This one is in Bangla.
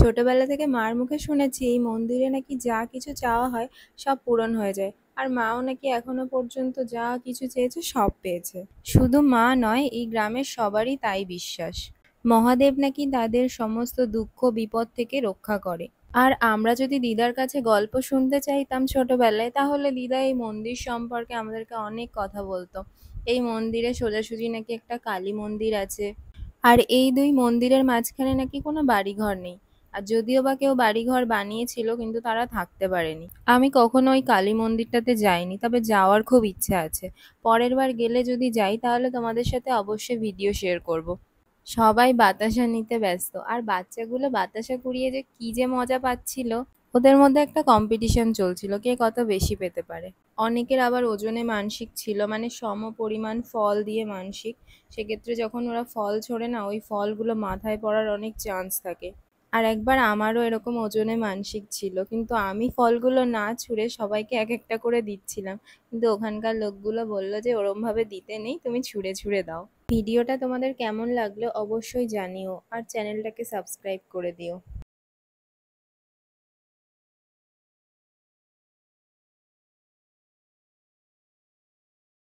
ছোটবেলা থেকে মার মুখে শুনেছি এই মন্দিরে নাকি যা কিছু চাওয়া হয় সব পূরণ হয়ে যায়। আর মাও নাকি এখনো পর্যন্ত যা কিছু চেয়েছে সব পেয়েছে। শুধু মা নয়, এই গ্রামের সবারই তাই বিশ্বাস। মহাদেব নাকি তাদের সমস্ত দুঃখ বিপদ থেকে রক্ষা করে। আর আমরা যদি দিদার কাছে গল্প শুনতে চাইতাম ছোটবেলায়, তাহলে দিদা এই মন্দির সম্পর্কে আমাদেরকে অনেক কথা বলতো। এই মন্দিরে সোজাসুজি নাকি একটা কালী মন্দির আছে। আর এই দুই মন্দিরের মাঝখানে নাকি কোনো বাড়িঘর নেই। আর যদিও বা কেউ বাড়িঘর বানিয়েছিল, কিন্তু তারা থাকতে পারেনি। আমি কখনো ওই কালী মন্দিরটাতে যাইনি, তবে যাওয়ার খুব ইচ্ছে আছে। পরের বার গেলে যদি যাই, তাহলে তোমাদের সাথে অবশ্যই ভিডিও শেয়ার করব। সবাই বাতাসা নিতে ব্যস্ত, আর বাচ্চাগুলো বাতাসা কুড়িয়ে যে কি যে মজা পাচ্ছিল। ওদের মধ্যে একটা কম্পিটিশন চলছিল, কে কত বেশি পেতে পারে। অনেকের আবার ওজনে মানসিক ছিল, মানে সম পরিমাণ ফল দিয়ে মানসিক। সেক্ষেত্রে যখন ওরা ফল ছোড়ে না, ওই ফলগুলো মাথায় পড়ার অনেক চান্স থাকে। আর একবার আমারও এরকম ওজনে মানসিক ছিল, কিন্তু আমি ফলগুলো না ছুঁড়ে সবাইকে এক একটা করে দিচ্ছিলাম। কিন্তু ওখানকার লোকগুলো বলল যে ওরম ভাবে দিতে নেই, তুমি ছুঁড়ে ছুঁড়ে দাও। ভিডিওটা তোমাদের কেমন লাগলো অবশ্যই জানিও, আর চ্যানেলটাকে সাবস্ক্রাইব করে দিও।